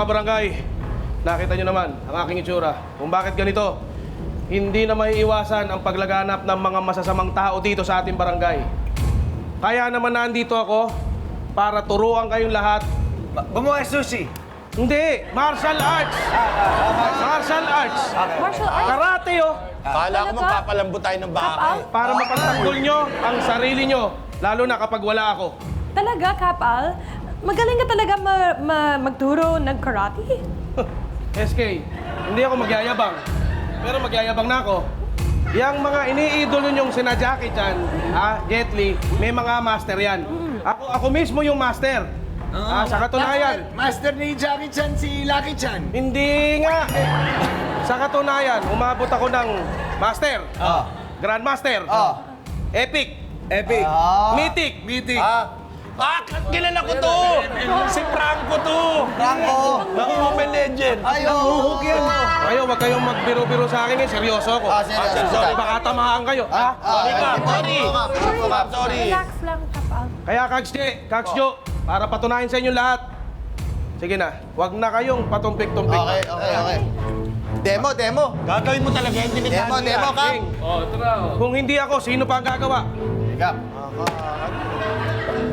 kabarangay, nakita nyo naman ang aking itsura. Kung bakit ganito, hindi na maiiwasan ang paglaganap ng mga masasamang tao dito sa ating barangay. Kaya naman nandito ako para turuan kayong lahat. Gumawa sushi. Hindi, martial arts. Martial arts. Martial arts? Karate, oh. Kala ko Talaga? magpapalambot tayo ng baka. Para mapagtanggol nyo ang sarili nyo, lalo na kapag wala ako. Talaga, Kapal? Magaling ka talaga magturo ng karate? SK, hindi ako magyayabang. Pero magyayabang na ako. Yang mga iniidolo nyong sina Jackie Chan, Jet Li, may mga master yan. Ako mismo yung master. Sa katunayan, Master ni Jackie Chan si Lucky Chan. hindi nga. Sa katunayan, umabot ako ng master, grandmaster, epic, mythic. Kilala ko to! Si Franco to! Franco! Ng Mobile Legend! Ayaw! Kayo, wag kayong magbiro-biro sa akin, seryoso ako. Seryoso. Sorry, baka tamahaan kayo. Sorry ka, sorry! Sorry! Relax lang, Kapal. Kaya Kags Jo, para patunayan sa inyo lahat. Sige na, wag na kayong patumpik-tumpik. Okay. Demo. Gagawin mo talaga yung delikado Demo, Kap. King, kung hindi ako, sino pa ang gagawa?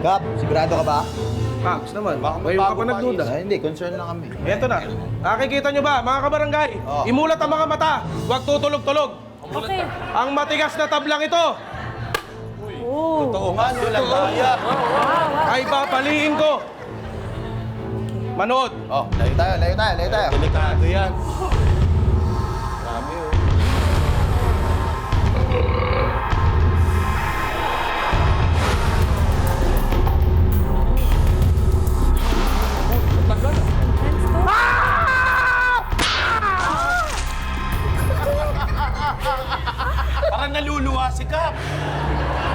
Kap, sigurado ka ba? Kags naman, Baka ngayon ka pa magbago pa, nagduda. Hindi, concern lang kami. Eto na, nakikita nyo ba, mga kabarangay? Imulat ang mga mata, huwag tutulog-tulog. Okay. Ang matigas na tablang ito Oh. Oo nga, walang kaya. ay papaliin ko. Manood. Layo tayo. Delikado yan. Grabe oh. Parang naluluwa si Kap.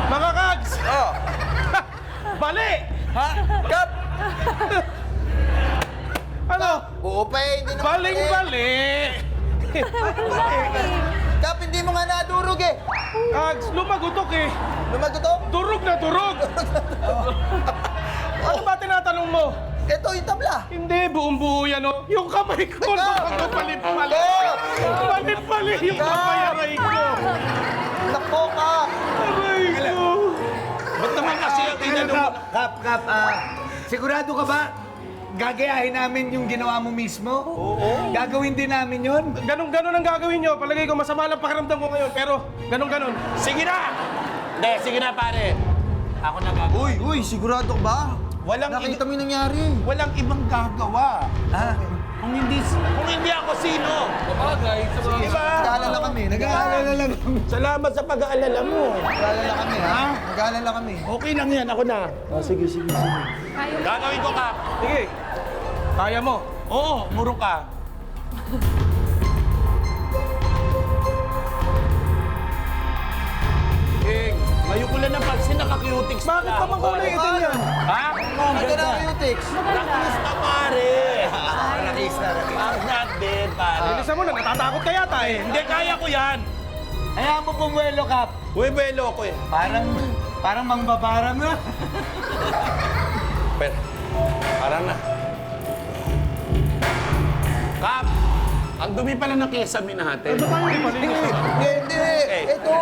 Mga Kags! Bali! Kap! Ano? Oo pa hindi naman. Baling-bali! Kap, hindi mo nga nadurog eh. Kags, lumagutok eh. Lumagutok? Turog na turog! Ano ba tinatanong mo? Ito yung tabla. Hindi, buong-buo yan oh. Yung kamay ko, palit-pali. Palit-pali yung kamay aray ko. Nako, Kap. Aray ko. Ba't naman kasi ang tinanong? Kap, sigurado ka ba? Gagayahin namin yung ginawa mo mismo? Oo. Gagawin din namin yun? Ganon ang gagawin nyo. Palagay ko masama lang pakiramdam ko ngayon. Pero ganon. Sige na! Hindi, sige na pare. Ako na gagawin. Uy, sigurado ka ba? Walang Nakita mo yung nangyari. Walang ibang gagawa. Kung hindi ako sino? Diba? Nag-aalala kami. Nag-aalala lang. Salamat sa pag-aalala mo. Nag-aalala kami, ha? Nag-aalala kami. Okay lang yan, ako na. Sige. Gagawin ko ka. Sige. Kaya mo. Oo, muro ka. King. Ngayon ko lang napansin, naka-cutics na Bakit ka kulay itim yan? Ha? Ang ganda ng cutics. Nakis na pare. Ang not dead, pare. Bilisan mo na, natatakot ka yata eh. Hindi, kaya ko yan. Hayaan mo pumuelo, Kap. Uy, belo ko eh. Parang mangbabarang na. Pero, parang na. Kap, ang dumi pala ng kesame natin. Hindi. Ito.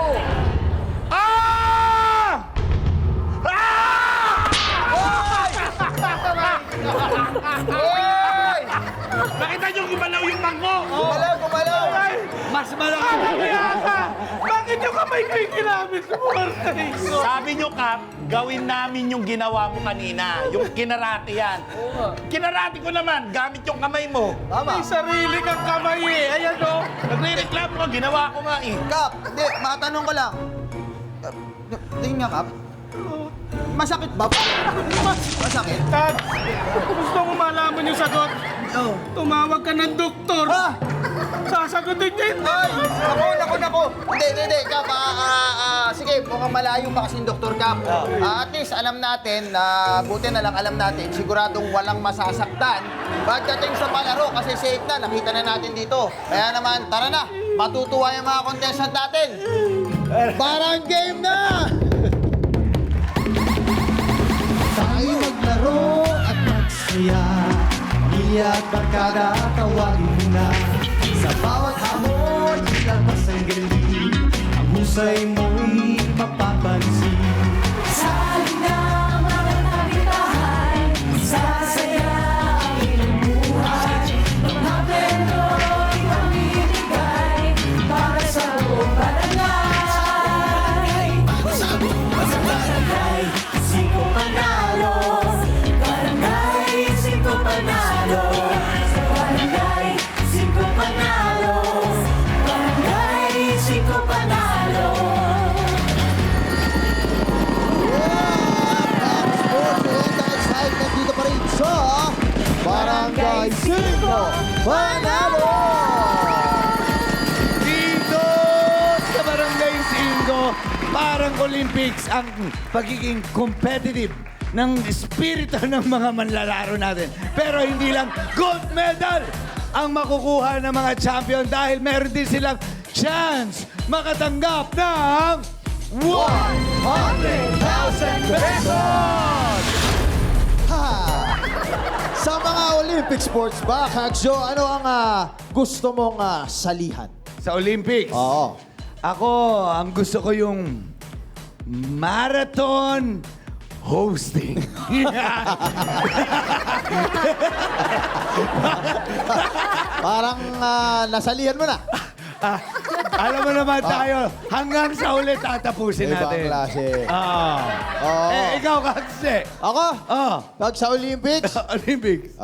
Ah! Hoy! Nakita niyo gumalaw yung mangko? Gumalaw. Mas malaki. Bakit yung kamay ko yung ginamit mo? Aray ko. Sabi niyo, Kap, gawin namin yung ginawa mo kanina. Yung kinarate yan. Kinarate ko naman, gamit yung kamay mo. Tama. May sarili kang kamay eh. Ayan o. Nagre-reklamo ko, ginawa ko nga eh. Kap, hindi. Matanong ko lang. Tingin nga, Kap. Masakit ba? Masakit? Tad, gusto mo malaman yung sagot? Tumawag ka ng doktor. Ha? Sasagutin niya yun. Ay! Nako. Hindi. Kap, sige, mukhang malayo pa kasing Dr. Kap. At least alam natin, buti na lang alam natin, siguradong walang masasaktan. Pagdating sa palaro, kasi safe na, nakita na natin dito. Kaya naman, tara na, matutuwa yung mga contestant natin. Parang game na! Tayo maglaro at magsaya. Kaya't barkada, tawagin mo na. Sa bawat hamon, ilabas ang galing. Ang husay mo'y mapapansin. Sa halina mga nabitahay, sasaya ang iyong buhay. Mga pendo'y mamimigay para sa buong barangay. Barangay, 5 panalo. Barangay, 5 panalo. Barangay, 5 panalo. Barangay, 5 panalo. Sports and excitement dito pa rin sa Barangay 5 Panalo! Dito sa Barangay 5, parang Olympics ang pagiging competitive ng espiritu ng mga manlalaro natin. Pero hindi lang gold medal ang makukuha ng mga champion dahil meron din silang chance makatanggap ng 100,000 pesos! Ha! Sa mga Olympic sports ba, Kagjo, ano ang gusto mong salihan? Sa Olympics, Oo. ako, ang gusto ko yung marathon hosting. Parang nasalihan mo na. Alam mo naman tayo, hanggang sa ulit tatapusin Ibang natin. klase. Oo. Ikaw kasi. Ako? Oh, Pag sa Olympics, Olympics.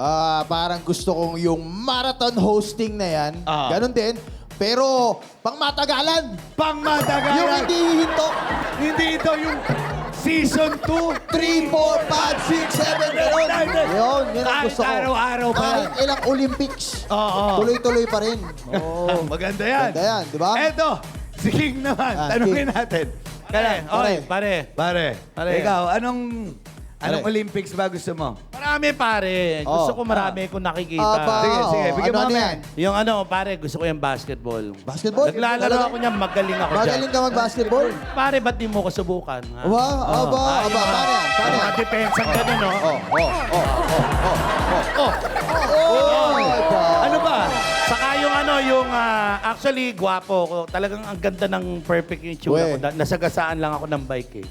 parang gusto kong yung marathon hosting na yan. Ah. Ganon din. Pero, pang matagalan. Pang matagalan. Yung hindi hihinto. Hindi ito yung season 2. 3, 4, 5, 6, 7, ganon. Yun ang gusto ko. Araw-araw pa yan. Kahit ilang Olympics, Oo. tuloy-tuloy pa rin. Maganda yan. Ganda yan, di ba? Eto, si King naman. Ah, Tanungin King. natin. Pare, Pare. Pare. Ikaw, anong Pare. Olympics ba gusto mo? Marami pare. Gusto ko marami kong nakikita. Aba, Sige, bigyan mo ano kami. yan? Yung ano, pare, gusto ko yung basketball. Basketball? Naglalaro Talaga? ako niyan, magaling ako dyan. Magaling ka mag-basketball? Pare, ba't di mo ko subukan? ha? Wow, aba, Ay, aba, paano yan? Paano Mga yan? depensa ganun, no? Aba. Ano ba? Saka yung ano, actually, gwapo ko. Talagang ang ganda ng perfect yung tsura ko. We. Nasagasaan lang ako ng bike eh.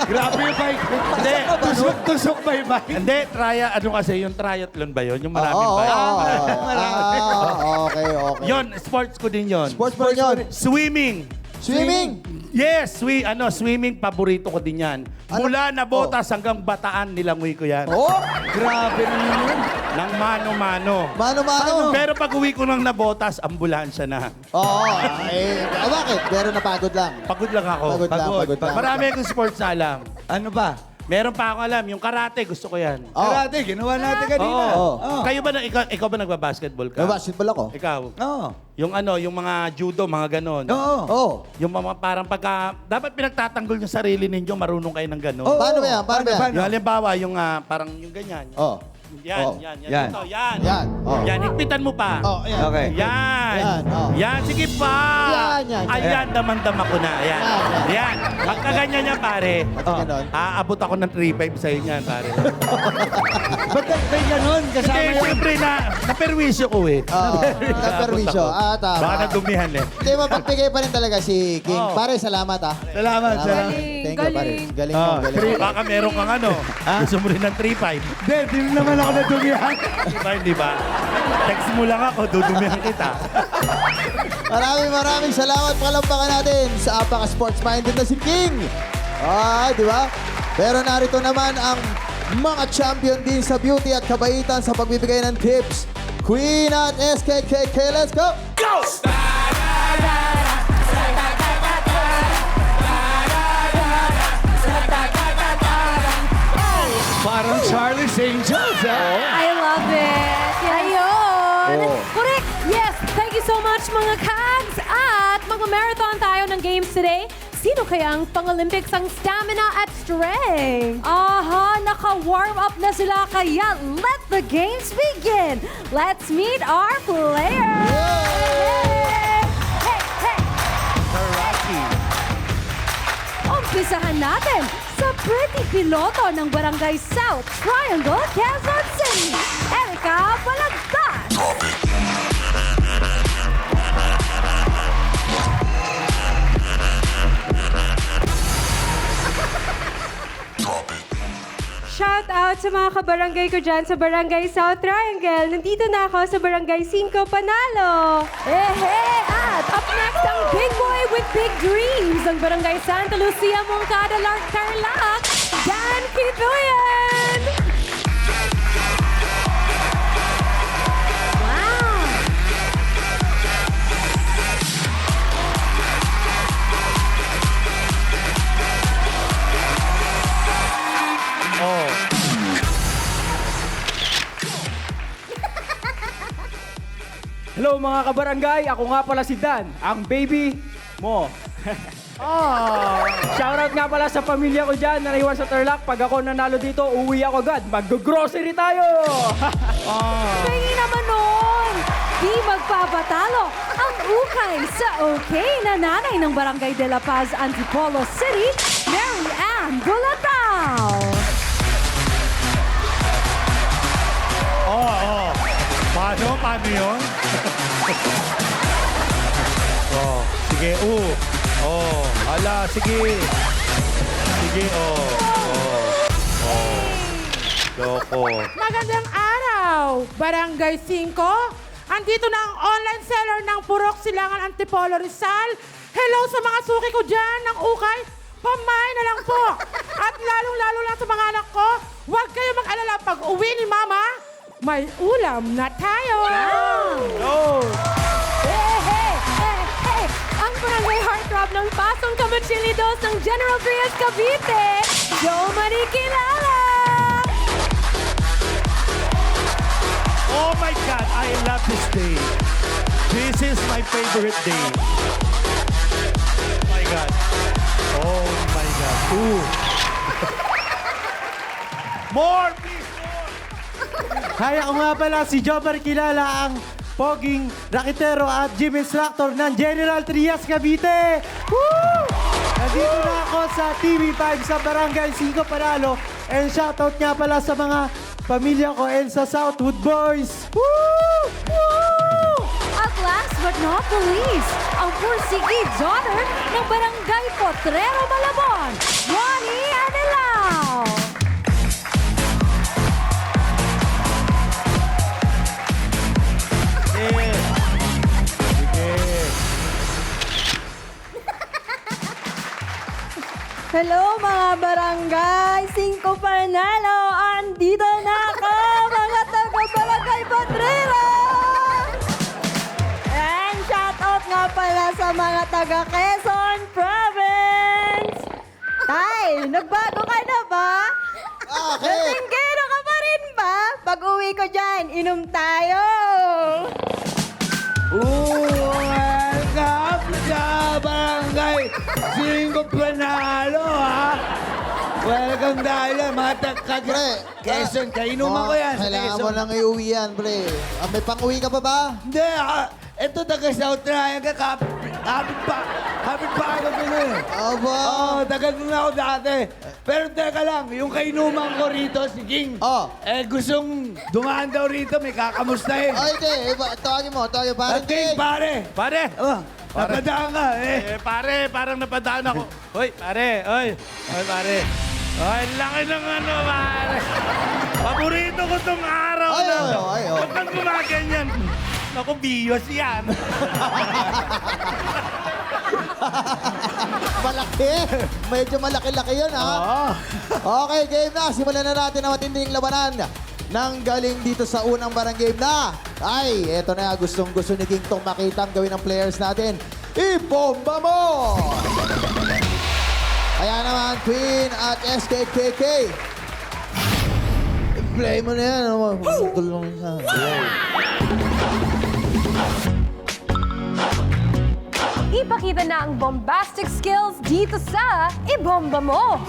Grabe yung bike. Hindi. Tusok-tusok ba yung bike? Hindi, ano kasi, yung triathlon ba yun? Yung maraming bike. Okay. Yun, sports ko din yun. Sports pa rin yun. Swimming. Swimming. Yes, swimming, paborito ko din yan. Mula na botas hanggang bataan, nilangoy ko yan. Oh, Grabe naman yun. Nang mano-mano. mano-mano. Pero pag uwi ko ng nabotas, ambulansya na. Oo, bakit? Pero napagod lang. Pagod lang ako. Pagod lang. Marami akong sports na alam. Ano ba? Meron pa ako alam, yung karate, gusto ko yan. Oh. Karate, ginawa natin kanina. Oo. Kayo ba, ikaw ba nagbabasketball ka? May basketball ako. Ikaw? Oo. Yung yung mga judo, mga ganon. Oo. Oo. Yung mga parang dapat pinagtatanggol yung sarili ninyo, marunong kayo ng ganon. Oo. Paano ba yan? Paano ba yan? Yung halimbawa, yung parang yung ganyan. Oh. Yan, Oh. yan. Yan. Ito, yan. Yan. Oh. Yan, higpitan mo pa. Oh, ayan. Okay. Yan. Yan, oh. Yan, sige pa. Yan. Ayan, damang-dama ko na. Yan. Yan. Yan. Pagka ganyan yan, pare. Ba't ganon? Aabot ako ng 3-5 sa'yo niyan, pare. Ba't may ganon? Kasama Hindi, yun. siyempre naperwisyo ko eh. Naperwisyo. Tama. Baka nadumihan eh. Hindi, mapagbigay pa rin talaga si King. Oo. Pare, salamat Salamat. Galing, Thank you, pare. galing. Galing mo, galing mo. Baka meron kang gusto mo rin ng 3-5. Hindi, di naman ako natumihan. Di ba? Text mo lang ako, dudumihan kita. Maraming salamat. Palampakan natin sa apaka-sports-minded na si King. Di ba? Pero narito naman ang mga champion din sa beauty at kabaitan sa pagbibigay ng tips. Queen at SKKK, let's go! Parang Charlie's Angels, ha? I love it. Ayun. Oh. Correct. Yes. Thank you so much, mga Kags. At mag-marathon tayo ng games today. Sino kaya ang pang-Olympics ang stamina at strength? Aha, naka-warm up na sila. Kaya let the games begin. Let's meet our players. Hey, hey. Umpisahan natin sa pretty piloto ng Barangay South Triangle, Quezon City. Eric Kapalagtas! Shout out sa mga kabarangay ko dyan sa Barangay South Triangle. Nandito na ako sa Barangay 5 Panalo. At up next ang big boy with big dreams. Ang Barangay Santa Lucia, Moncada, Tarlac, Dan Kituyan. Wow! Hello mga kabarangay, ako nga pala si Dan, ang baby mo. Shoutout nga pala sa pamilya ko dyan na naiwan sa Tarlac. Pag ako nanalo dito, uwi ako agad. Mag-grocery tayo! Pengi naman nun! Di magpabatalo ang ukay sa okay na nanay ng Barangay de la Paz, Antipolo City, Mary Ann Bulatao. Paano yun? Sige, Sige, Loko. Magandang araw, Barangay 5. Andito na ang online seller ng Purok Silangan Antipolo Rizal. Hello sa mga suki ko dyan ng ukay. Pamain na lang po. At lalong-lalo lang sa mga anak ko, huwag kayo mag-alala pag uwi ni Mama, may ulam na tayo. Hey! Ang Barangay Heartthrob ng Pasong Kamachilidos ng General Trias Cavite, Joe Marikilala! Oh my God, I love this day. This is my favorite day. Oh my God. Oh my God. Ooh. More, please, more. Hi, ako nga pala si Jobber Kilala, ang poging rakitero at gym instructor ng General Trias Cavite. Woo! Nandito na ako sa TV5 sa Barangay 5 Panalo. And shoutout nga pala sa mga pamilya ko and sa Southwood Boys. Woo! Woo! At last but not the least, ang pursigi daughter ng Barangay Potrero Malabon, Ronnie Anilao. Hello mga barangay, 5 Panalo, andito na ako mga taga-barangay Potrero! And shoutout nga pala sa mga taga Quezon Province! Tay, nagbago ka na ba? Okay. Natinggero ka pa rin ba? Pag uwi ko dyan, inom tayo! Welcome sa Barangay 5 Panalo, ha? Welcome tayo, mga Pre, Quezon, kainuman ko yan sa Kailangan Quezon. mo lang iuwi yan, pre. May pang-uwi ka pa ba? Hindi, ito taga South Triangle, kapit pa ako dun eh. Aba. Oo, taga dun ako dati. Pero teka lang, yung kainuman ko rito, si King, gustong dumaan daw rito, may kakamustahin. Ay, hindi. Tawagin mo, pare. King, pare! Pare. Napadaan ka, Pare, parang napadaan ako. Hoy, pare. Hoy, pare. Ay, laki ng ano, pare. Paborito ko tong araw Ay, na ay, to. ay, ay. Huwag kang gumaganyan. Naku, biyos yan. Malaki. Medyo malaki-laki yun, ha? Okay, game na. Simulan na natin ang matinding labanan ng galing dito sa unang barang game na. Ay, eto na. Gustong-gusto ni King tong makita ang gawin ng players natin. Ibomba mo! Kaya naman, Queen at SKKK. Play mo na yan. Tulong sa... Ipakita na ang bombastic skills dito sa Ibomba Mo!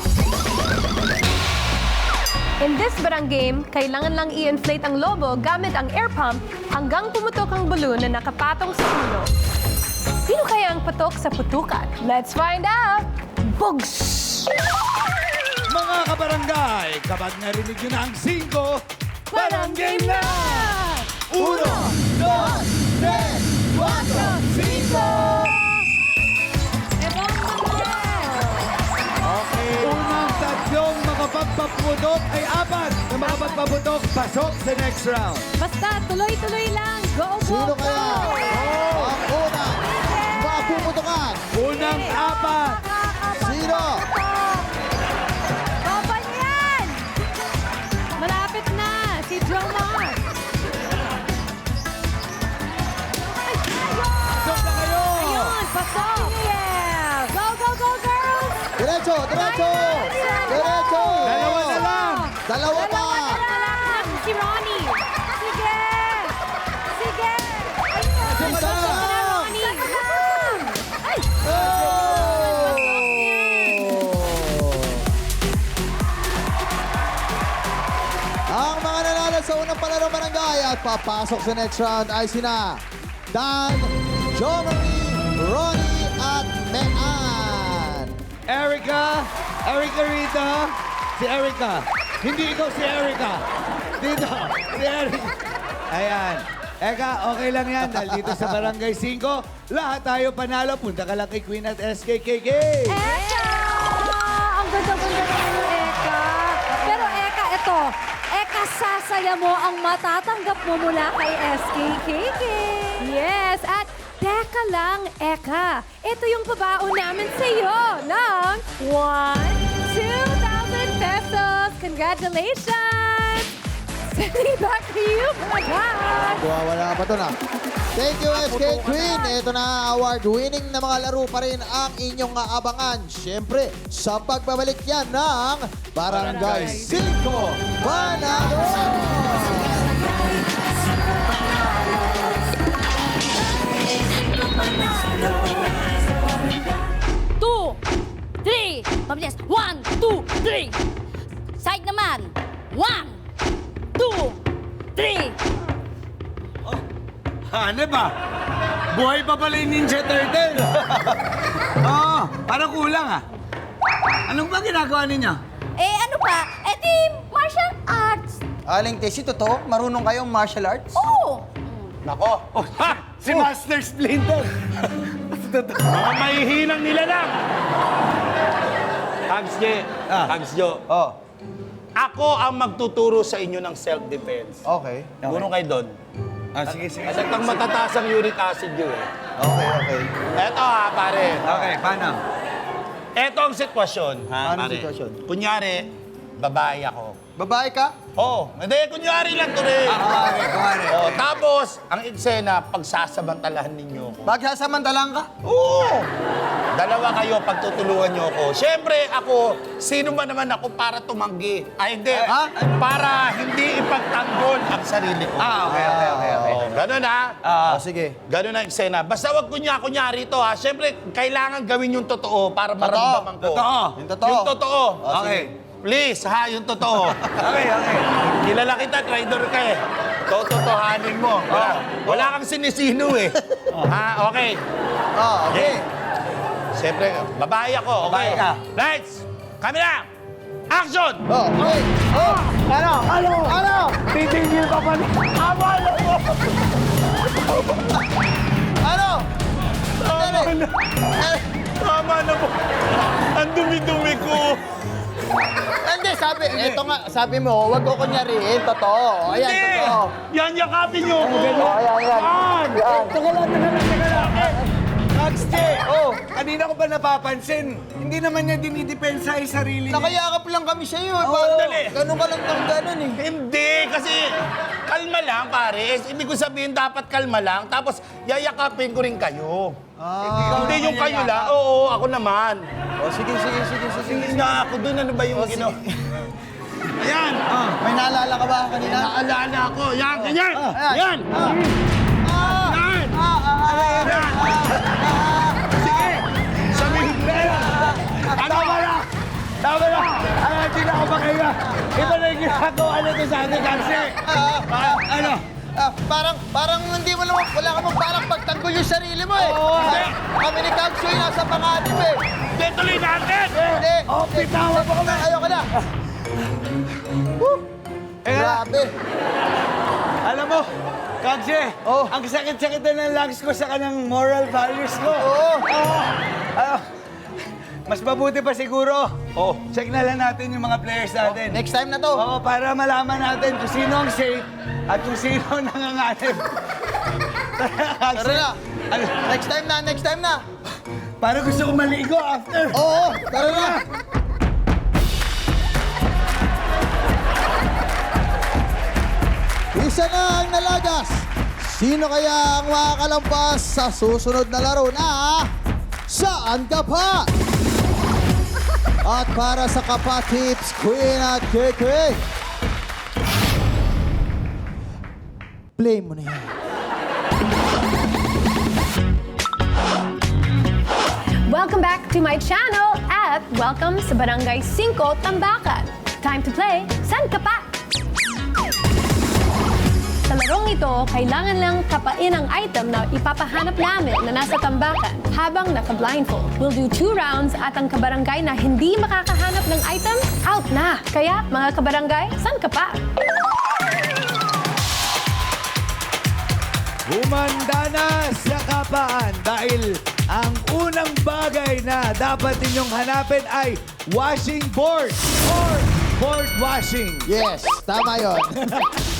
In this barang game, kailangan lang i-inflate ang lobo gamit ang air pump hanggang pumutok ang balloon na nakapatong sa ulo. Sino kaya ang patok sa putukan? Let's find out! Bugs! Mga kabarangay, kapag narinig nyo na ang 5, Parang game na! 1, 2, 3, 4, 5! Unang tatlong makapagpaputok ay 4 na makapagpaputok pasok sa next round. Basta, tuloy-tuloy lang. Go, go, Sino go! kaya ang unang mapuputukan? Unang 4. Sino? Kapan yan! Malapit na, si Jomar. Pasok na kayo! Ayun, pasok! Yeah! Go, go, go, girls! Diretso, diretso! Diretso! Dalawa na lang! Dalawa pa! Dalawa na lang! Si Ronnie! Sige! Sige! Ayun! Isa Pasok lang! na, Ronnie! Ay! Ang mga nanalo sa unang palaro barangay at papasok sa next round ay sina Dan, Jomery, Ronnie at Mean. Erica Rita, si Erica. Hindi ikaw si Erica. Dito, si Erica. Ayan. Eka, okay lang yan. Dahil dito sa Barangay 5, lahat tayo panalo. Punta ka lang kay Queen at SKKK. Eka! Ang ganda-ganda naman ng Eka. Pero Eka, ito. Eka, sasaya mo ang matatanggap mo mula kay SKKK. Yes, at teka lang, Eka. Ito yung pabaon namin sa iyo ng 2,000 pesos. Congratulations! Sending it back to you, my God. Wala pa to na. Thank you, SK Queen. Ito na, award-winning na mga laro pa rin ang inyong aabangan. Siyempre, sa pagbabalik yan ng Barangay 5 Panalo! 2, 3. Mabilis. 1, 2, 3. Side naman. 1, 2, 3. Ano ba? Buhay pa pala yung Ninja Turtle. Oo, parang kulang ah. Anong ba ginagawa ninyo? Eh, ano pa? Eh, di martial arts. Aling Tessie, totoo? Marunong kayong martial arts? Oo. Nako! Oh, si Master Splinter. Mga mahihinang nila lang. Hags Jo. Oh, Ako ang magtuturo sa inyo ng self-defense. okay. Guro kayo doon. Ah, sige. Kasi ang matataas ang uric acid yun eh. Okay. Eto ha, pare. Okay, paano? Eto ang sitwasyon, ha, Paano pare. sitwasyon? Kunyari, babae ako. Babae ka? Oo, hindi, kunyari lang to rin. Kumari. Oh, tapos, ang eksena, pagsasamantalahan ninyo. Magsasamantalang ka? Oo! Dalawa kayo, pagtutulungan nyo ako. Siyempre, ako, sino ba naman ako para tumanggi? Ay, hindi. Ha? Para hindi ipagtanggol ang sarili ko. Okay. Oh, ganun ha? Sige. Ganun ang eksena. Basta wag kunyari to ha. Siyempre, kailangan gawin yung totoo para maramdaman ko. Totoo. Yung totoo. Yung totoo. Okay. Please, ha, yung totoo. Okay. Kilala kita, traidor ka eh. Totohanin mo. Wala kang sinisino eh. Ha, okay. Okay. Siyempre, babae ako. Okay. Babae ka. Lights! Camera! Action! Okay. Oh, ano? Titigil ka pa niya. Ano? Tama na po. Ang dumi-dumi ko. Hindi, sabi mo, wag ko kunyariin, totoo. Ayan, Hindi! totoo. Yan, yakapin niyo ako. Ayan. Teka lang. Maxte, kanina ko pa napapansin, hindi naman niya dinidepensa yung sarili niya. Nakayakap lang kami sa iyo. dali. Ganun ka lang ng ganun eh. Hindi, kasi kalma lang, pare. Ibig ko sabihin, dapat kalma lang. Tapos, yayakapin ko rin kayo. Hindi yung kayo lang. Oo, ako naman. Sige. Hindi na ako doon. Ano ba yung ginawa? Ayan. May naalala ka ba kanina? Naalala ako. Yan, ganyan. Yan. Yan. Sige. Sabihin mo yan. Tama na! Hindi na ako makahiga. Iba na yung ginagawa nito sa atin kasi. Ano? Parang hindi mo naman, wala ka parang pagtanggol yung sarili mo eh. Kami ni Kagsoy nasa pangatip eh. Hindi, tuloy natin. Hindi. Bitawan mo kami. Ayoko na. Grabe. Alam mo, Kagse, ang sakit-sakit na ng lungs ko sa kanyang moral values ko. Oo. Mas mabuti pa siguro. Check na lang natin yung mga players natin. Next time na to. Oo, para malaman natin kung sino ang safe at kung sino ang nanganganib. Tara na. Next time na. Para gusto ko maligo after. Oo, tara na. Isa na ang nalagas. Sino kaya ang makakalampas sa susunod na laro na Saan Ka Pa? At para sa Kapa Tips, Queen at Keke, play mo na yan. Welcome back to my channel at welcome sa Barangay 5 Tambakan. Time to play San Ka Pa? Sa larong ito, kailangan lang kapain ang item na ipapahanap namin na nasa tambakan habang naka-blindfold. We'll do 2 rounds at ang kabarangay na hindi makakahanap ng item, out na. Kaya, mga kabarangay, San Ka Pa? Humanda na sa kapaan dahil ang unang bagay na dapat ninyong hanapin ay washing board or board washing. Yes, tama yon.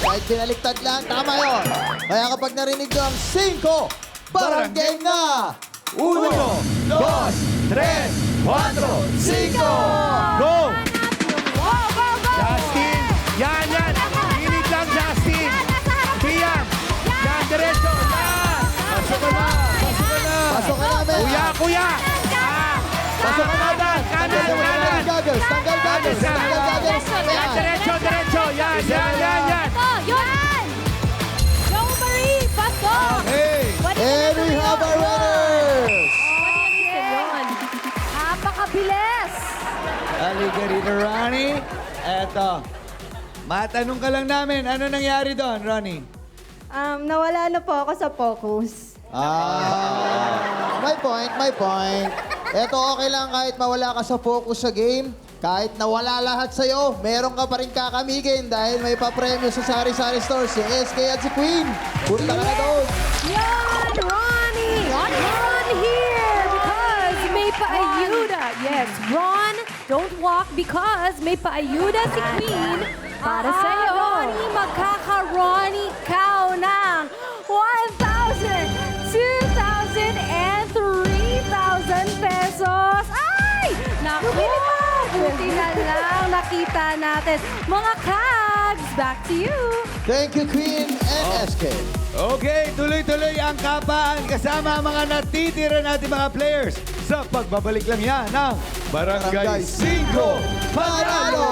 Kahit pinaliktad lang, tama yon. Kaya kapag narinig nyo ang 5, barangay na! 1, 2, 3, 4, 5! Go! Justin! Yan! Pilit lang, Justin! Diyan! Yan, diretso! Yan! Pasok ka na! Pasok ka namin! Kuya! Pasok ka namin! Kanan! Tanggal goggles! Tanggal goggles! Tanggal goggles! Yan, diretso! Yan! Yun! Go, Marie! Pasok! Hey! And we have our winners! Yun. Napakabilis! Halika rito, Ronnie. Eto. Matanong ka lang namin, ano nangyari doon, Ronnie? Nawala na po ako sa focus. My point. Eto, okay lang kahit mawala ka sa focus sa game. Kahit nawala lahat sa'yo, meron ka pa rin kakamigin dahil may papremyo sa Sari-Sari Store si SK at si Queen. Punta ka na doon. Yan, Ronnie! Ron here because may paayuda. Yes, Ron, don't walk because may paayuda si Queen para sa'yo. Ronnie, magkaka-Ronnie cow ng 1,000, 2,000, and 3,000 pesos. Ay! Naku! Buti na lang nakita natin. Mga Kags, back to you. Thank you, Queen and SK. Okay, tuloy-tuloy ang kapaan kasama ang mga natitira natin mga players sa pagbabalik lang yan ng Barangay 5 Panalo!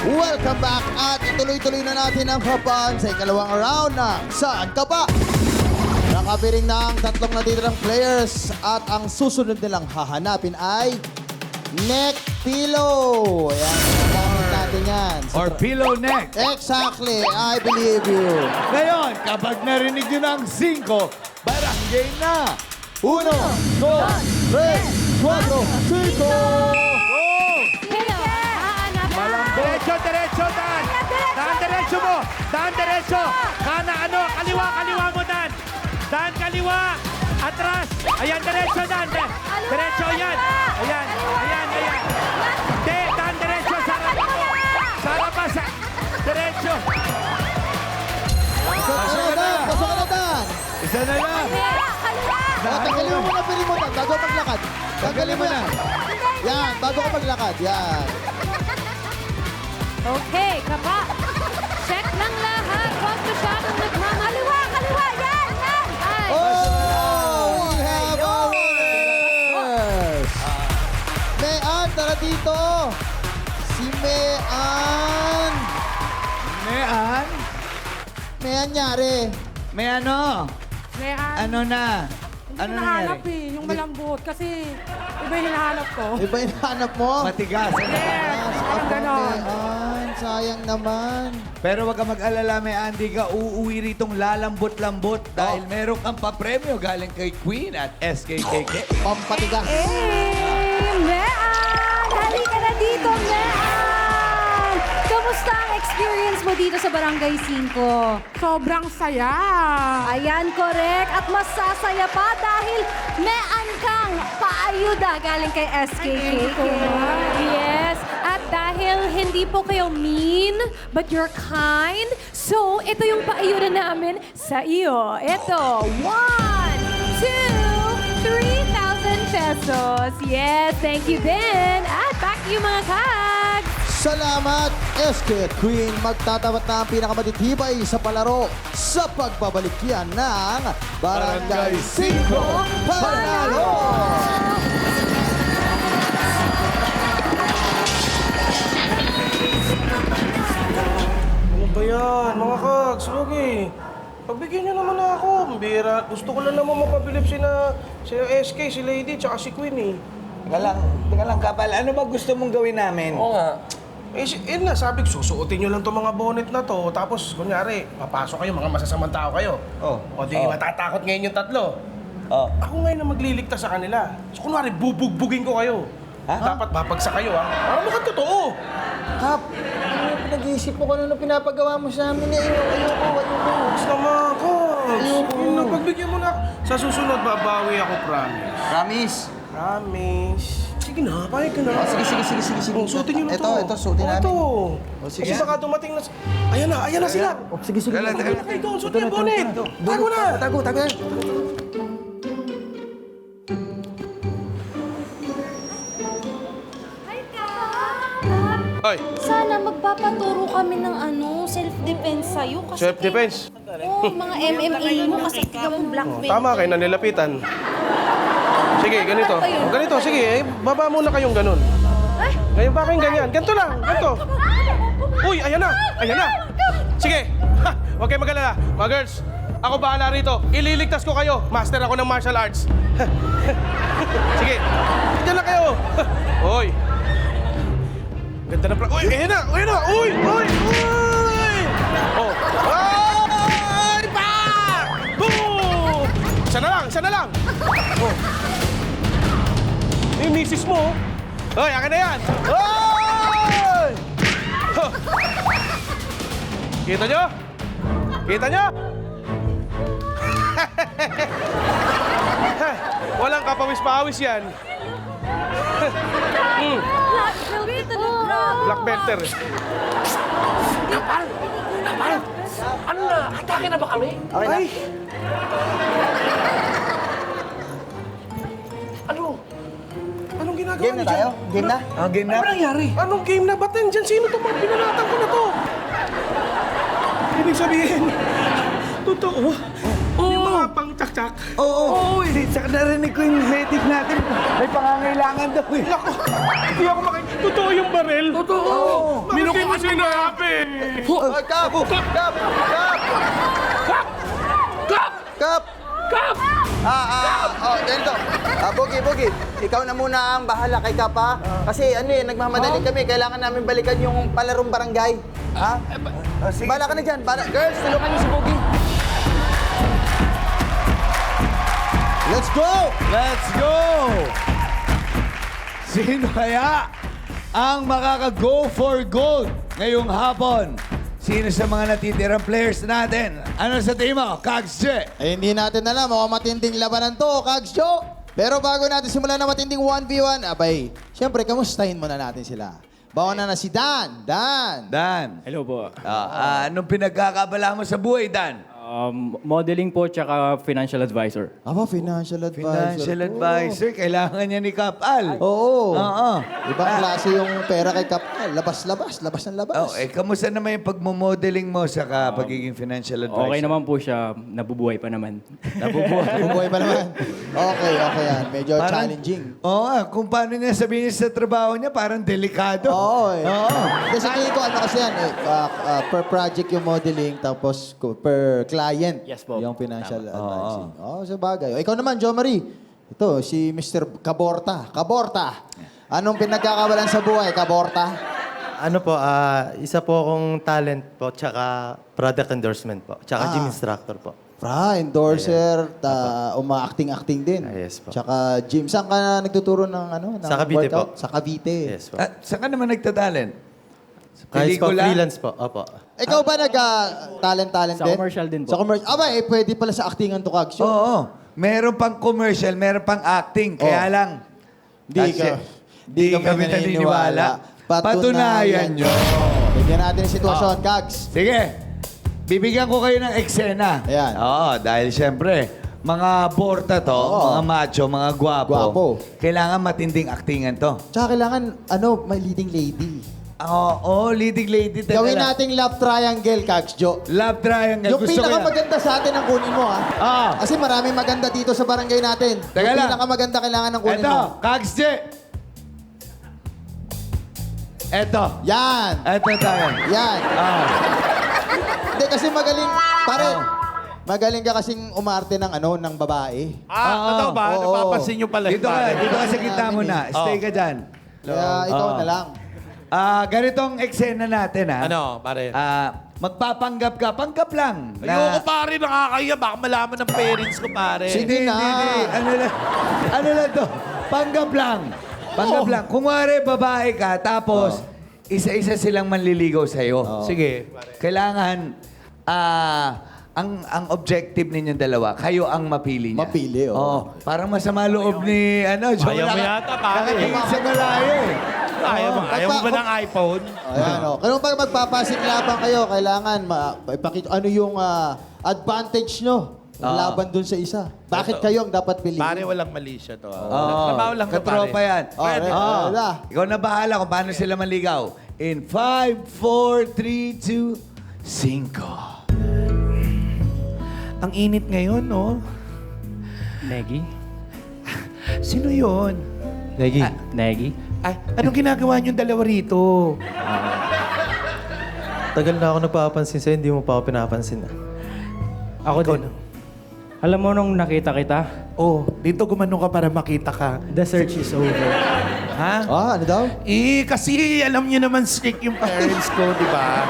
Welcome back at ituloy-tuloy na natin ang kapaan sa ikalawang round ng Saan Ka Pa? Nakapiring na ang 3 natitirang players at ang susunod nilang hahanapin ay neck pillow. Ayan, gamit natin yan. or pillow neck. Exactly, I believe you. Ngayon, kapag narinig nyo ng 5, barangay na. 1, 2, 3, 4, 5! Hello, hahanap. Diretso, Dan! Dan, diretso mo! Dan, diretso! Kaliwa mo, Dan! Dan, kaliwa! Atras! Ayan, diretso, Dan! Diretso, yan! Ayan! Hindi, Dan, diretso! Sarap pa sa... Diretso! Pasok ka na, Dan! Isa na lang. Tanggalin mo muna piling mo, Dan, bago maglakad. Tanggalin mo na. Yan, bago ka maglakad. Yan. Okay, Kapa. Check ng lahat. Huwag masyadong nagmamaliwa. Kaliwa, yan! Ay! Oh, we have our winners! Mayan, tara dito. Si Mayan. Mayan? Mayan nyari. May ano? Ano na? Ano Hinahanap nangyari? yung malambot kasi iba yung hinahanap ko. Iba yung hanap mo? Matigas. Yes, parang ganon. Mayan. sayang naman. Pero wag ka mag-alala, may Andy ka, uuwi ritong lalambot-lambot dahil meron kang papremyo galing kay Queen at SKKK. Pampatigas. Mean! Halika na dito, Mean! Kamusta ang experience mo dito sa Barangay 5? Sobrang saya. Ayan, correct. At mas sasaya pa dahil mean kang paayuda galing kay SKKK. Yes. At dahil hindi po kayo mean, but you're kind, so ito yung paayuda namin sa iyo. Ito, 1, 2, 3,000 pesos. Yes, thank you din. At back to you mga kags. Salamat, SK at Queen. Magtatapat na ang pinakamatitibay sa palaro sa pagbabalik yan ng Barangay 5 Panalo! Ano ba yan, mga kags? Lugi. Pagbigyan niyo naman ako. Bira. Gusto ko lang naman mapabilib si SK, si Lady, tsaka si Queen eh. Teka lang, Kapal. Ano ba gusto mong gawin namin? Oo nga. Yun nga, sabi ko, susuotin nyo lang itong mga bonnet na to. Tapos, kunyari, papasok kayo, mga masasamang tao kayo. O di, matatakot ngayon yung tatlo. Ako ngayon na magliligtas sa kanila. So, kunwari, bubugbugin ko kayo. Dapat babagsak kayo, ha? Para mukhang totoo. Kap, ano pinag-iisip mo kung ano pinapagawa mo sa amin? Ayoko. Gusto naman ako. Ayoko. Pagbigyan mo na ako. Sa susunod, babawi ako, promise. Promise. Sige na, payag ka na. Sige. Oh, suotin nyo na to. Ito, suotin namin. Ito. Sige. Kasi baka dumating na... Ayan na sila. Sige. Tago na kayo doon, suotin yung bonnet. Tago na. Tago. Hi, Kap! Ay, Sana magpapaturo kami ng self-defense sa'yo. Kasi self-defense. Oo, mga MMA mo kasi ikaw ang black belt. Tama, kayo na nilapitan. Sige, ganito. Ganito, sige. Baba muna kayong ganun. Ngayon ba kayong ganyan? Ganito lang, ganito. Uy, ayan na. Sige, huwag kayong mag-alala. Mga girls, ako bahala rito. Ililigtas ko kayo. Master ako ng martial arts. Sige, diyan lang kayo. Uy. Ganda na Uy, ayan na. Uy. Oh. Ay, pa! Boom! Isa na lang. Oh. Yung misis mo. Hoy, akin na yan. Hoy! Huh. Kita nyo? Walang kapawis-pawis yan. Black belter. Kapal! Ano na? Atake na ba kami? Okay na. Anong ginagawa Game na niyo tayo? dyan? Game na? Game na? Ano nangyari? Anong game na? Ba't nandyan? Sino itong mga pinanatan ko na to? Ibig sabihin, totoo. Yung mga pang-tsak-tsak. Oo. Saka narinig ko yung medic natin. May pangangailangan daw eh. Hindi ako totoo yung barel. Totoo. Hindi mo sinabi. Kap! Ganito. Bogi, ikaw na muna ang bahala kay Kap, ha? Kasi nagmamadali kami. Kailangan namin balikan yung palarong barangay. Ha? Bala ka na dyan. Girls, tulungan niyo si Bogi. Let's go! Sino kaya ang makaka-go for gold ngayong hapon? Sino sa mga natitirang players natin? Ano sa tingin mo? Kags J. Hindi natin alam kung matinding labanan to, Kags Jo. Pero bago natin simulan na matinding 1v1, siyempre, kamustahin muna natin sila. Bawa na si Dan. Dan. Hello po. Anong pinagkakabala mo sa buhay, Dan? Modeling po tsaka financial advisor. Financial Financial advisor. Kailangan niya ni Kapal. Oo. Oo. Ibang klase yung pera kay Kap. Labas ng labas. Kamusta naman yung pagmo-modeling mo sa pagiging financial advisor? Okay naman po siya. Nabubuhay pa naman. Bubuhay pa naman. Okay yan. Medyo challenging. Oo kung paano niya sabihin sa trabaho niya, parang delikado. Oo. Kasi tingin ko kasi yan, per project yung modeling, tapos per client Yes po. yung financial advising. Sa bagay. Ikaw naman, Jo Marie. Ito, si Mr. Kaborta. Anong pinagkakabalan sa buhay, Kaborta? Ano po, isa po akong talent po, tsaka product endorsement po, tsaka gym instructor po. Endorser, uma-acting-acting din. Yes po. Tsaka gym. Saan ka nagtuturo ng ano? Ng Sa Cavite workout? po. Sa Cavite. Yes po. Saan ka naman nagtatalent? Kahit po, Pelikula? freelance po. Opo. Ikaw ba talent-talent Sa din? commercial din po. Sa commercial. Pwede pala sa actingan to, Kags. Oo. Meron pang commercial, meron pang acting. Kaya lang, Di kami naniniwala. Patunayan nyo. Bigyan natin yung sitwasyon, Kags. Sige, bibigyan ko kayo ng eksena. Ayan. Oo, dahil siyempre, mga borta to, Oo. mga macho, mga gwapo. Gwapo. Kailangan matinding actingan to. Tsaka kailangan, may leading lady. Oo, leading lady. Teka Gawin lang. nating love triangle, Kags, Jo. Love triangle. Yung Gusto ko yan. pinakamaganda sa atin ang kunin mo, ha? Ah. Kasi maraming maganda dito sa barangay natin. Teka Yung lang. pinakamaganda kailangan ng kunin Eto, mo. Kags J. Eto. Yan. Eto tayo. Yan. Ah. Hindi kasi magaling, pare. Magaling ka kasing umarte ng ng babae. Totoo ba? Oo. Napapansin nyo pala. Dito ka, dito ka sa gitna mo na. Stay ka dyan. Kaya ikaw na lang. Ganitong eksena natin, ha? Ano, pare? Magpapanggap ka. Panggap lang. Ayoko pare, nakakaya. Baka malaman ng parents ko pare. Sige na. Ano lang to? Panggap lang. Panggap lang. Kung wari, babae ka, tapos isa-isa silang manliligaw sa'yo. Sige. Kailangan, ang objective ninyong dalawa, kayo ang mapili niya. Mapili, oo. Parang masama loob ni, Ayaw mo yata, pare. Nakatingin sa malayo eh. Ayaw mo ba ng iPhone? Ayan, Kaya pag magpapasiklaban kayo, kailangan ipakita ano yung advantage nyo laban dun sa isa. Bakit kayo ang dapat piliin? Pare, walang mali siya to. Trabaho lang to, pare. Katropa yan. Pwede. Ikaw na bahala kung paano sila maligaw. In 5, 4, 3, 2, 5. Ang init ngayon, no? Negi? Sino yun? Negi. Negi? Ay, anong ginagawa niyong dalawa rito? Tagal na ako nagpapansin sa'yo, hindi mo pa ako pinapansin. Ako din. Alam mo nung nakita kita, Oh, dito gumano ka para makita ka. the search is over. Ha? Ano daw? Kasi alam niyo naman strict yung parents ko, di ba?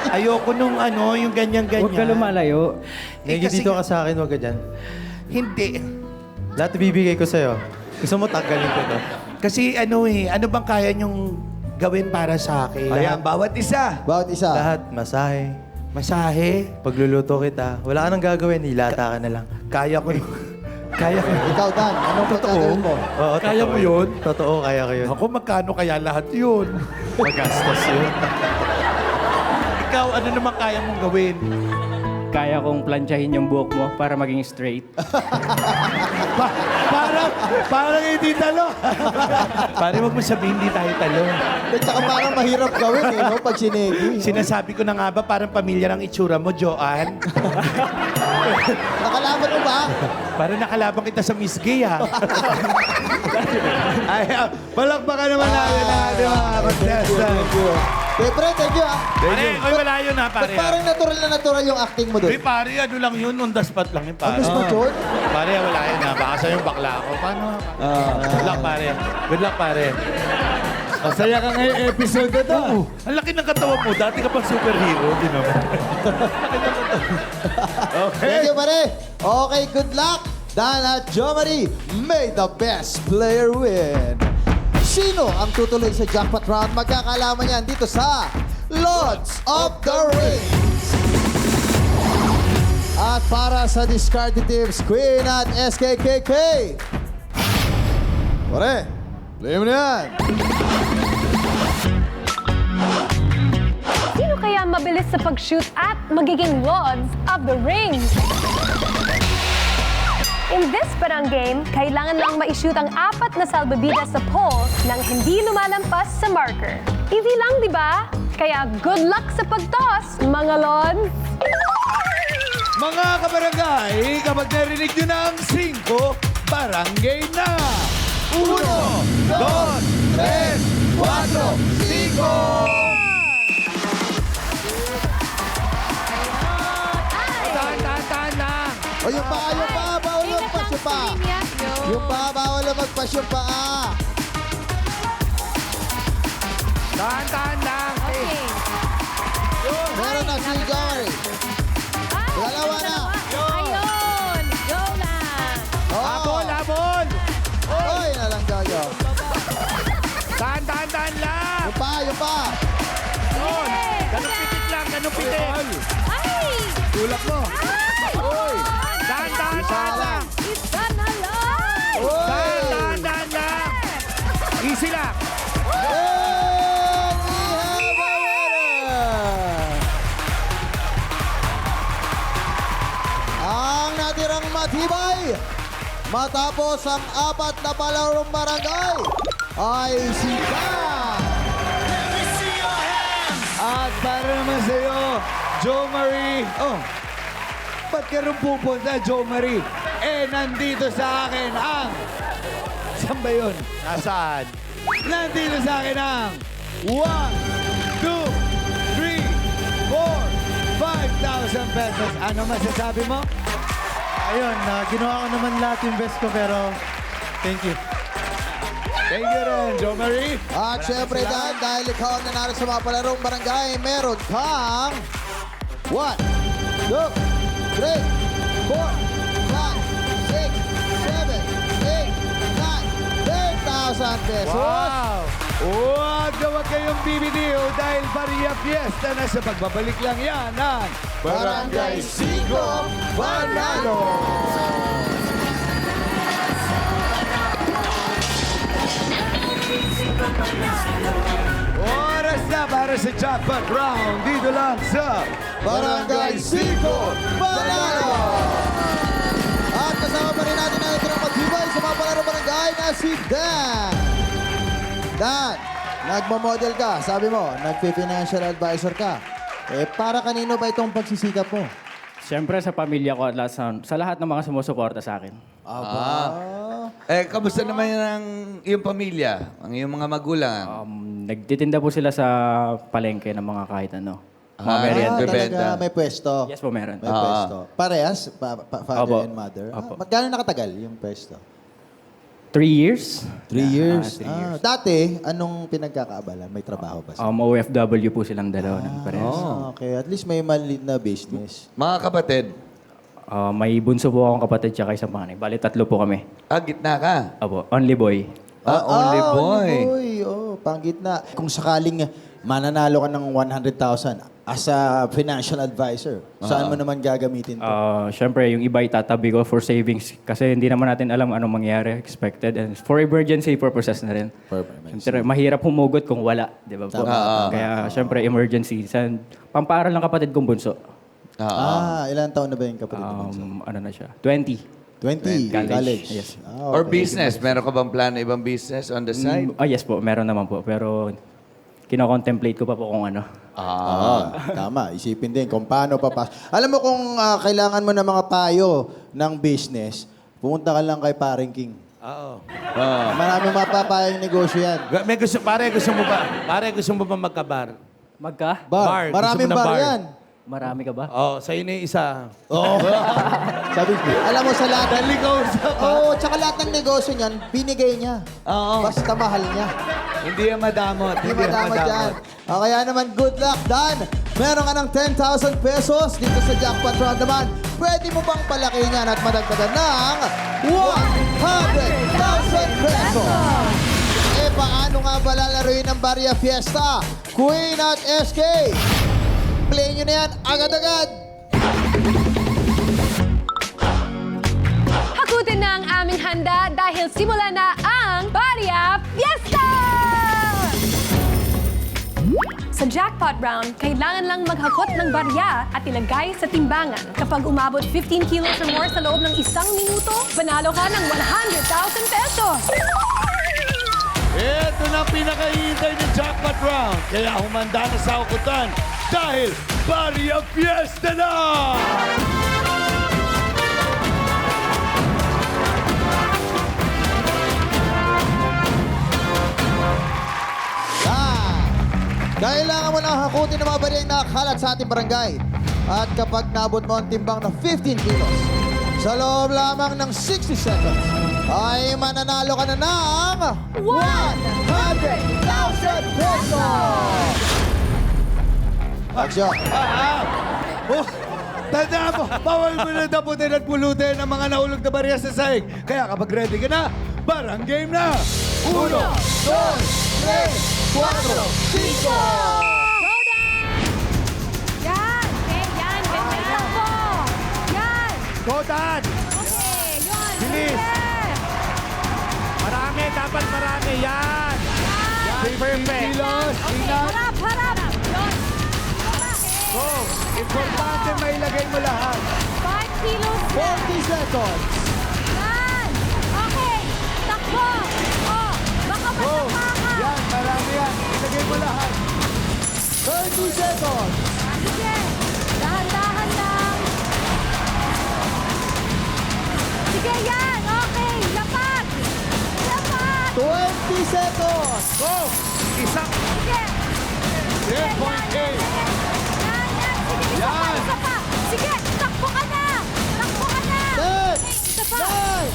Ayoko nung yung ganyan-ganyan. Huwag ka lumalayo. Negi, kasi dito ka sa akin, wag ka dyan. Hindi. Lahat ibibigay ko sa'yo. Gusto mo tagalin ko to. Kasi ano bang kaya niyong gawin para sa akin? Ayan, bawat isa. Bawat isa. Lahat, masahe. Masahe? Pagluluto kita. Wala ka nang gagawin, hilata ka na lang. Kaya ko yun. Kaya ko yun. Ikaw, Dan. Anong pagkagawin mo? Oo, Kaya totoo mo yun? Totoo, kaya ko yun. Ako, magkano kaya lahat yun? Magastos yun. Ikaw, ano naman kaya mong gawin? Kaya kong plansyahin yung buhok mo para maging straight. Parang hindi talo. Pare, wag mo sabihin hindi tayo talo. At saka parang mahirap gawin, no? Pag sinegi. Sinasabi ko na nga ba, parang pamilya ng itsura mo, Joanne? Nakalaban mo ba? Parang nakalaban kita sa Miss Gay, ha? Ay, palakpakan naman natin ang ating mga contestant. Pre, thank you, Pare, oy, wala yun, ha, Ba't pare. parang natural yung acting mo Uy, doon? pare, ano lang yun, on the spot lang yun, pare. Ano ba, John? Pare, wala yun, ha? Baka sa'yo yung bakla ako. Paano? Good luck, pare. Good luck, pare. Masaya ka ngayong episode na to. Ang laki ng katawan mo. Dati ka pang superhero, di naman. Thank you, pare. Okay, good luck. Dan at Jo Marie, may the best player win. Sino ang tutuloy sa jackpot round? Magkakalaman yan dito sa Lords of the Rings. At para sa discarded teams, Queen at SKKK. Pare, play mo na yan. Sino kaya mabilis sa pag-shoot at magiging Lords of the Rings? In this parang game, kailangan lang ma-shoot ang 4 na salbabida sa pole nang hindi lumalampas sa marker. Easy lang, di ba? Kaya good luck sa pag-toss, mga Lords! Mga kabarangay, kapag narinig nyo na ang 5, barangay na! 1, 2, 3, 4, 5! Tahan lang. O yung paa, bawal magpas yung paa. Yung paa, bawal magpas yung paa. Dahan-dahan lang. Okay. Meron na si Jory. Ay, Dalawa na. Ayun. Go lang. Habol, habol. Oy, na lang, Jojo. Dahan-dahan lang. Yung pa. Yun. Ganun pitik lang, ganun pitik. Ay! Tulak mo. Ay! Dahan-dahan lang. Isa na lang! Dahan-dahan lang. Easy lang. And we have a winner! Ang natirang matibay matapos ang 4 na palarong barangay ay si Cam! At para naman sa'yo, Jo Marie. Oh, ba't ka rin pupunta, Jo Marie? Eh, nandito sa akin ang... Saan ba yun? Nasaan? Nandito sa akin ang 1, 2, 3, 4, 5,000 pesos. Ano masasabi mo? Ayun, ginawa ko naman lahat yung best ko pero thank you. Thank you rin, Jo Marie. At syempre dahil ikaw ang nanalo sa mga palarong barangay, meron kang 1, 2, 3, 4, 5, 6, 7, 8, 9, 10,000 pesos. Wow! Huwag na huwag kayong bibitiw dahil Maria Fiesta na sa pagbabalik lang yan ng Barangay 5 Banalo. Oras na para sa jackpot round dito lang sa Barangay 5 Banalo. At kasama pa rin natin na ito ng matibay sa mga palarong barangay na si Dan. Dan, nagmo-model ka. Sabi mo, nagpi-financial advisor ka. Eh, para kanino ba itong pagsisikap mo? Siyempre sa pamilya ko at sa lahat ng mga sumusuporta sa akin. Eh, kamusta naman yan ang iyong pamilya? Ang iyong mga magulang? Nagtitinda po sila sa palengke ng mga kahit ano. Mga merienda. Talaga may pwesto. Yes po, meron. May pwesto. Parehas? Father Opo. and mother? Opo. Magkano nakatagal yung pwesto? 3 years. 3 years. 3 years. Dati, anong pinagkakaabalan? May trabaho ba sila? OFW po silang dalawa ng parehas. Okay, at least may maliit na business. Mga kapatid, May bunso po akong kapatid tsaka isang panganay. Bali, 3 po kami. gitna ka. Apo, only boy. Only boy. Only boy. Oh, panggitna. Kung sakaling mananalo ka ng 100,000 as a financial advisor, saan mo naman gagamitin to? Siyempre, yung iba itatabi ko for savings kasi hindi naman natin alam anong mangyari, expected. And for emergency purposes na rin. Siyempre, mahirap humugot kung wala. Di ba po? Tama. Kaya, siyempre, emergency. Pampaaral ng kapatid kong bunso. Ilan taon na ba yung kapatid mo? Ano na siya? 20. 20, college. Yes. Or business. Meron ka bang plano ibang business on the side? Yes po, meron naman po. Pero, kino-contemplate ko pa po kung ano. Tama. Isipin din kung paano Alam mo kung kailangan mo ng mga payo ng business, pumunta ka lang kay Paring King. Maraming mapapayo yung negosyo yan. May gusto, pare, gusto mo ba magkabar? Magka? Bar. Bar. Maraming Gusto mo ng bar bar? yan. Marami ka ba? Sa'yo na yung isa. Sabi ko, alam mo sa lahat ng negosyo. Tsaka lahat ng negosyo niyan, binigay niya. Basta mahal niya. Hindi yan madamot. Hindi madamot yan. Kaya naman, good luck, Dan. Meron ka ng 10,000 pesos dito sa jackpot round naman. Pwede mo bang palakihin yan at madagdagan ng 100,000 pesos? Eh, paano nga ba lalaruin ang Barya Fiesta? Queen at SK. Play nyo na yan agad-agad. Hakutin na ang aming handa dahil simula na ang Barya Fiesta! Sa jackpot round, kailangan lang maghakot ng barya at ilagay sa timbangan. Kapag umabot 15 kilos or more sa loob ng 1 minuto, panalo ka ng 100,000 pesos! Ito na pinakahihintay ng jackpot round. Kaya humanda na sa ukutan dahil Barya Fiesta na! Kailangan mo na hakutin ng mga bariyang nakakalat sa ating barangay. At kapag naabot mo ang timbang ng 15 kilos, sa loob lamang ng 60 seconds, ay mananalo ka na ng 100,000 pesos! Action! Oh, tandaan mo, bawal mo na daputin at pulutin ang mga naulog na barya sa sahig. Kaya kapag ready ka na, barang game na! 1, 2, 3, 4, 5! Yan! Okay, yan! Ganyan po! Yan! Go, Dan! Okay, yun! Bilis. Sige. Marami, dapat marami. Yan! Yan, perfect. Kilos, Okay, ingat. harap, harap! Yun! Go! Importante mailagay mo lahat. 5 kilos na! 40 seconds! Yan! Okay! Takbo! Oh! Baka Go! masama ka! Yan, marami yan. Ilagay mo lahat. 30 seconds! Sige! Dahan-dahan lang! Sige, yan! Okay! Lapag! Lapag! 20 seconds! Go! Isang. Sige! 10.8. Yan, yan! Sige, isa pa, Yan. isa pa! Sige! Takbo ka na! Takbo ka na! 10, Okay, isa pa! 9,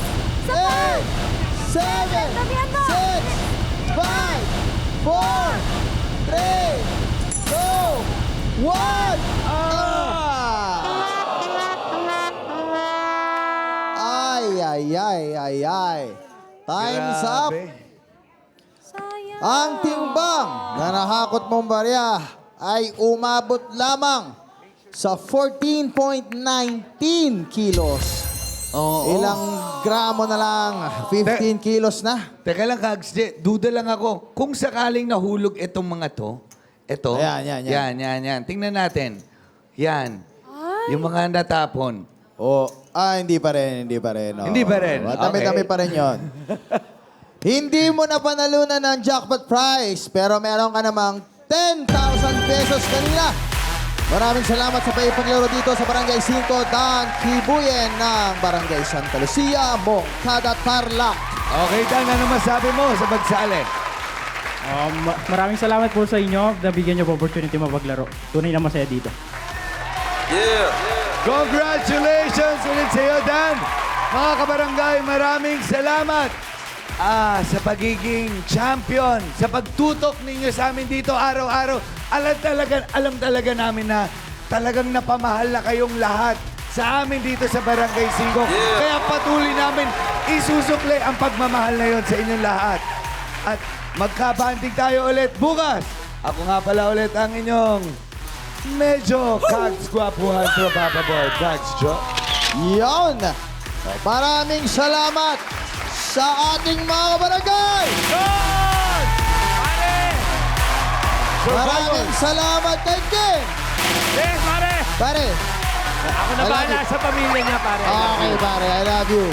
Isa pa! 8, 7, Damihan mo! 6, 5, 4, 3, 2, 1! Ay. Time's up. Grabe. Sayang! Ang timbang na nahakot mong barya ay umabot lamang sa 14.19 kilos. Oo. Ilang gramo na lang? 15 kilos na? Teka lang, Kags, duda lang ako. Kung sakaling nahulog itong mga to, ito. Ayan. Yan. Tingnan natin. Yan. Yung mga natapon. Hindi pa rin. Oo. Hindi pa rin? Dami-dami Okay. pa rin yun. Hindi mo na panalunan ng jackpot prize, pero meron ka namang 10,000 pesos kanina. Maraming salamat sa paipaglaro dito sa Barangay 5, Dan Kibuyen ng Barangay Santa Lucia, Moncada, Tarlac. Okay, Dan, ano masabi mo sa pagsali? Maraming salamat po sa inyo. Nabigyan niyo po opportunity mapaglaro. Tunay na masaya dito. Congratulations ulit sa iyo, Dan. Mga kabarangay, maraming salamat sa pagiging champion, sa pagtutok ninyo sa amin dito araw-araw. Alam talaga namin na talagang napamahal na kayong lahat sa amin dito sa Barangay 5. Kaya patuloy namin isusukli ang pagmamahal na yon sa inyong lahat. At magkabanding tayo ulit bukas. Ako nga pala ulit ang inyong medyo Kags Gwapuhan Tropa Boy, Kags Jo. Yon! Maraming salamat sa ating mga barangay! Maraming salamat kay Ken! Yes, pare! Pare, Ako na I love bahala you. sa pamilya niya, pare. okay pare, I love you.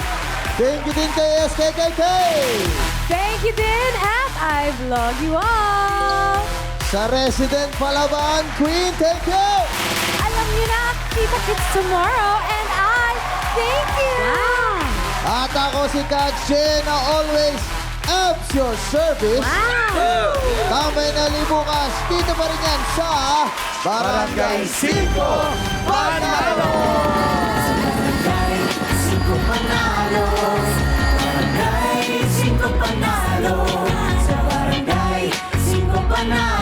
Thank you din kay SKKK! Thank you din, and I vlog you all! Sa Resident Palaban Queen, thank you! Alam niyo na, kita-kits tomorrow, and I thank you! At ako si Katje na always abs your service. Tambay na libukas, dito pa rin yan sa Barangay 5 Panalo! Barangay 5 Panalo. Barangay 5 Panalo. Sa Barangay 5 Panalo.